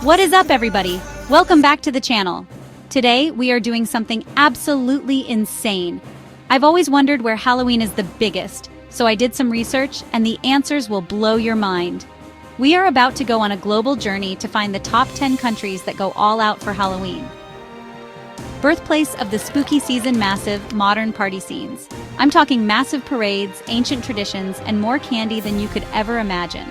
What is up, everybody? Welcome back to the channel. Today, we are doing something absolutely insane. I've always wondered where Halloween is the biggest, so I did some research, and the answers will blow your mind. We are about to go on a global journey to find the top 10 countries that go all out for Halloween. Birthplace of the spooky season massive, modern party scenes. I'm talking massive parades, ancient traditions, and more candy than you could ever imagine.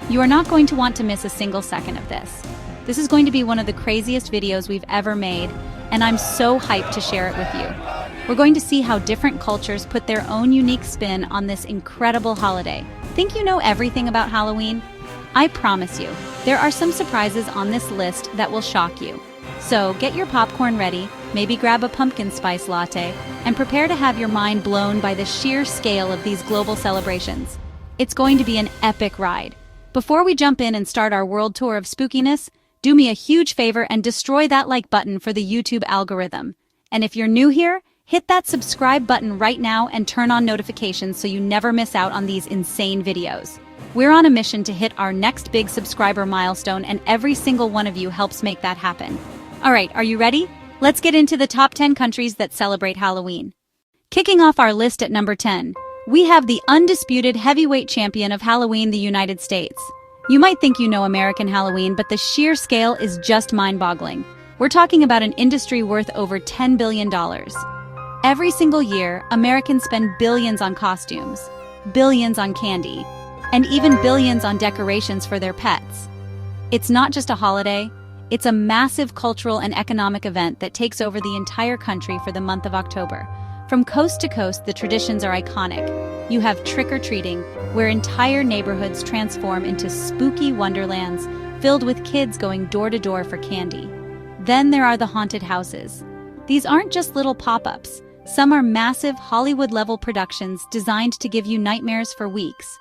You are not going to want to miss a single second of this. This is going to be one of the craziest videos we've ever made, and I'm so hyped to share it with you. We're going to see how different cultures put their own unique spin on this incredible holiday. Think you know everything about Halloween? I promise you, there are some surprises on this list that will shock you. So get your popcorn ready, maybe grab a pumpkin spice latte, and prepare to have your mind blown by the sheer scale of these global celebrations. It's going to be an epic ride. Before we jump in and start our world tour of spookiness, do me a huge favor and destroy that like button for the YouTube algorithm. And if you're new here, hit that subscribe button right now and turn on notifications so you never miss out on these insane videos. We're on a mission to hit our next big subscriber milestone, and every single one of you helps make that happen. Alright, are you ready? Let's get into the top 10 countries that celebrate Halloween. Kicking off our list at number 10, we have the undisputed heavyweight champion of Halloween, the United States. You might think you know American Halloween, but the sheer scale is just mind-boggling. We're talking about an industry worth over $10 billion. Every single year, Americans spend billions on costumes, billions on candy, and even billions on decorations for their pets. It's not just a holiday, it's a massive cultural and economic event that takes over the entire country for the month of October. From coast to coast, the traditions are iconic. You have trick-or-treating, where entire neighborhoods transform into spooky wonderlands filled with kids going door to door for candy. Then there are the haunted houses. These aren't just little pop-ups. Some are massive Hollywood-level productions designed to give you nightmares for weeks.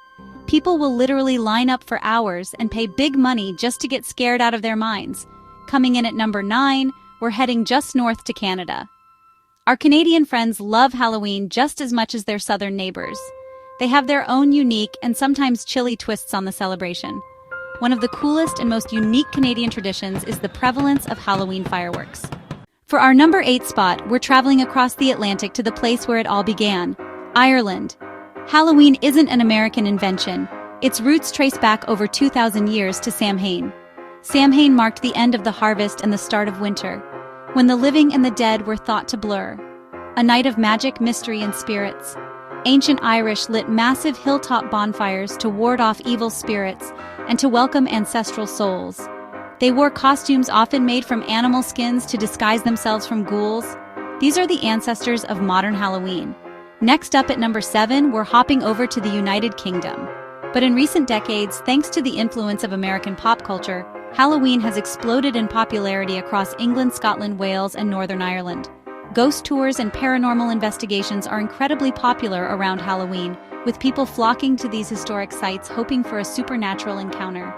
People will literally line up for hours and pay big money just to get scared out of their minds. Coming in at number 9, we're heading just north to Canada. Our Canadian friends love Halloween just as much as their southern neighbors. They have their own unique and sometimes chilly twists on the celebration. One of the coolest and most unique Canadian traditions is the prevalence of Halloween fireworks. For our number 8 spot, we're traveling across the Atlantic to the place where it all began, Ireland. Halloween isn't an American invention. Its roots trace back over 2,000 years to Samhain. Samhain marked the end of the harvest and the start of winter, when the living and the dead were thought to blur. A night of magic, mystery, and spirits. Ancient Irish lit massive hilltop bonfires to ward off evil spirits and to welcome ancestral souls. They wore costumes often made from animal skins to disguise themselves from ghouls. These are the ancestors of modern Halloween. Next up at number 7, we're hopping over to the United Kingdom. But in recent decades, thanks to the influence of American pop culture, Halloween has exploded in popularity across England, Scotland, Wales, and Northern Ireland. Ghost tours and paranormal investigations are incredibly popular around Halloween, with people flocking to these historic sites hoping for a supernatural encounter.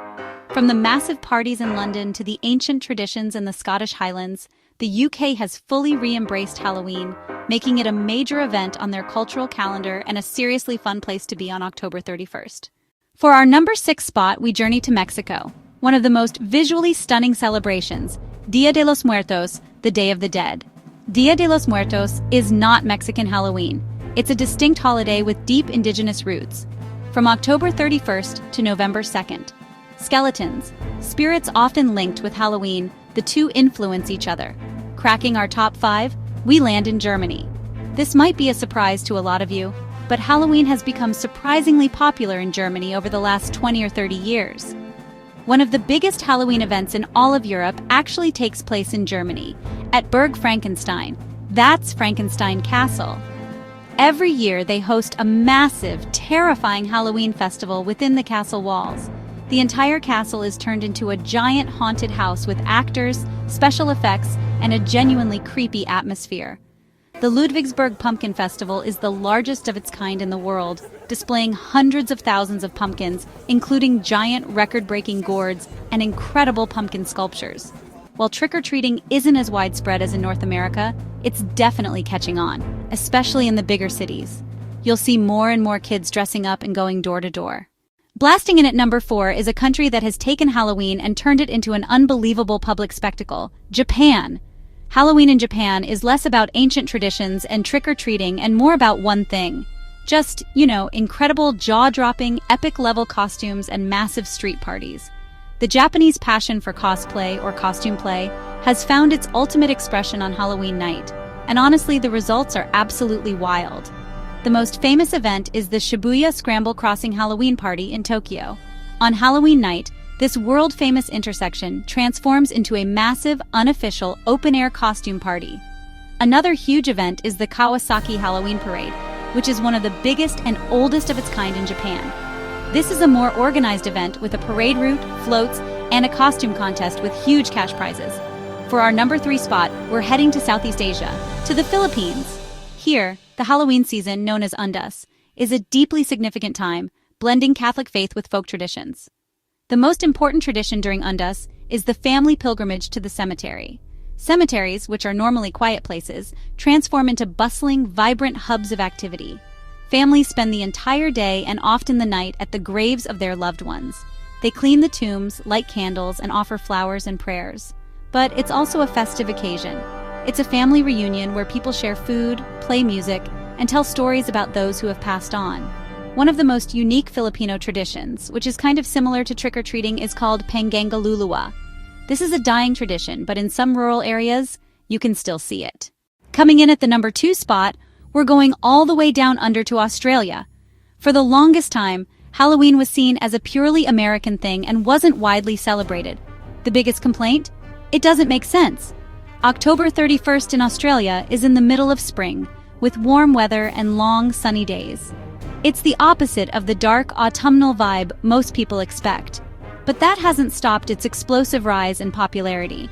From the massive parties in London to the ancient traditions in the Scottish Highlands, the UK has fully re-embraced Halloween, making it a major event on their cultural calendar and a seriously fun place to be on October 31st. For our number 6 spot, we journey to Mexico. One of the most visually stunning celebrations, Dia de los Muertos, the Day of the Dead. Dia de los Muertos is not Mexican Halloween. It's a distinct holiday with deep indigenous roots. From October 31st to November 2nd. Skeletons, spirits often linked with Halloween, the two influence each other. Cracking our top 5, we land in Germany. This might be a surprise to a lot of you, but Halloween has become surprisingly popular in Germany over the last 20 or 30 years. One of the biggest Halloween events in all of Europe actually takes place in Germany, at Burg Frankenstein. That's Frankenstein Castle. Every year they host a massive, terrifying Halloween festival within the castle walls. The entire castle is turned into a giant haunted house with actors, special effects, and a genuinely creepy atmosphere. The Ludwigsburg Pumpkin Festival is the largest of its kind in the world, displaying hundreds of thousands of pumpkins, including giant record-breaking gourds and incredible pumpkin sculptures. While trick-or-treating isn't as widespread as in North America, it's definitely catching on, especially in the bigger cities. You'll see more and more kids dressing up and going door to door. Blasting in at number 4 is a country that has taken Halloween and turned it into an unbelievable public spectacle: Japan. Halloween in Japan is less about ancient traditions and trick-or-treating and more about one thing. Just, incredible jaw-dropping, epic-level costumes and massive street parties. The Japanese passion for cosplay or costume play has found its ultimate expression on Halloween night, and honestly, the results are absolutely wild. The most famous event is the Shibuya Scramble Crossing Halloween Party in Tokyo. On Halloween night, this world-famous intersection transforms into a massive, unofficial, open-air costume party. Another huge event is the Kawasaki Halloween Parade, which is one of the biggest and oldest of its kind in Japan. This is a more organized event with a parade route, floats, and a costume contest with huge cash prizes. For our number 3 spot, we're heading to Southeast Asia, to the Philippines. Here, the Halloween season, known as Undas, is a deeply significant time, blending Catholic faith with folk traditions. The most important tradition during Undas is the family pilgrimage to the cemetery. Cemeteries, which are normally quiet places, transform into bustling, vibrant hubs of activity. Families spend the entire day and often the night at the graves of their loved ones. They clean the tombs, light candles, and offer flowers and prayers. But it's also a festive occasion. It's a family reunion where people share food, play music, and tell stories about those who have passed on. One of the most unique Filipino traditions, which is kind of similar to trick-or-treating, is called Pangangalulua. This is a dying tradition, but in some rural areas, you can still see it. Coming in at the number 2 spot, we're going all the way down under to Australia. For the longest time, Halloween was seen as a purely American thing and wasn't widely celebrated. The biggest complaint? It doesn't make sense. October 31st in Australia is in the middle of spring, with warm weather and long, sunny days. It's the opposite of the dark, autumnal vibe most people expect. But that hasn't stopped its explosive rise in popularity.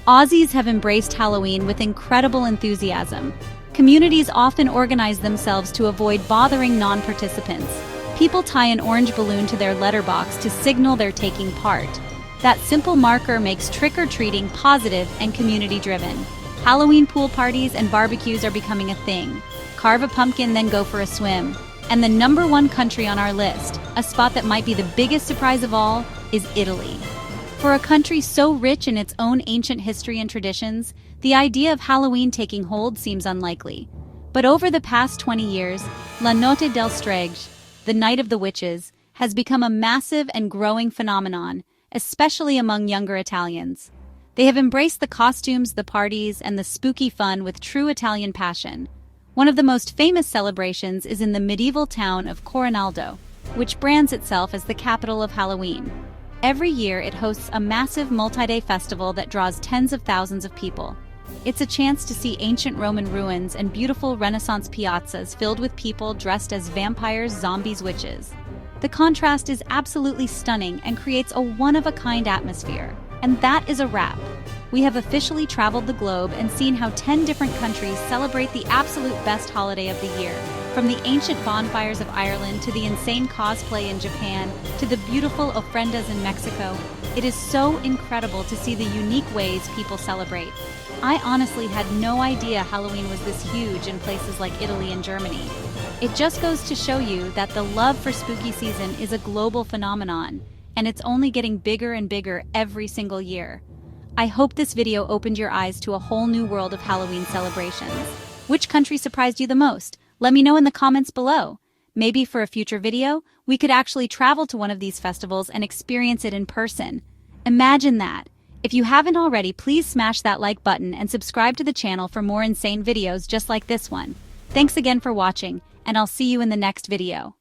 Aussies have embraced Halloween with incredible enthusiasm. Communities often organize themselves to avoid bothering non-participants. People tie an orange balloon to their letterbox to signal they're taking part. That simple marker makes trick-or-treating positive and community-driven. Halloween pool parties and barbecues are becoming a thing. Carve a pumpkin, then go for a swim. And the number 1 country on our list, a spot that might be the biggest surprise of all, is Italy. For a country so rich in its own ancient history and traditions, the idea of Halloween taking hold seems unlikely. But over the past 20 years, La Notte del Streghe, the Night of the Witches, has become a massive and growing phenomenon, especially among younger Italians. They have embraced the costumes, the parties, and the spooky fun with true Italian passion. One of the most famous celebrations is in the medieval town of Coronaldo, which brands itself as the capital of Halloween. Every year, it hosts a massive multi-day festival that draws tens of thousands of people. It's a chance to see ancient Roman ruins and beautiful Renaissance piazzas filled with people dressed as vampires, zombies, witches. The contrast is absolutely stunning and creates a one-of-a-kind atmosphere. And that is a wrap. We have officially traveled the globe and seen how 10 different countries celebrate the absolute best holiday of the year. From the ancient bonfires of Ireland to the insane cosplay in Japan to the beautiful ofrendas in Mexico, it is so incredible to see the unique ways people celebrate. I honestly had no idea Halloween was this huge in places like Italy and Germany. It just goes to show you that the love for spooky season is a global phenomenon, and it's only getting bigger and bigger every single year. I hope this video opened your eyes to a whole new world of Halloween celebrations. Which country surprised you the most? Let me know in the comments below. Maybe for a future video, we could actually travel to one of these festivals and experience it in person. Imagine that! If you haven't already, please smash that like button and subscribe to the channel for more insane videos just like this one. Thanks again for watching, and I'll see you in the next video.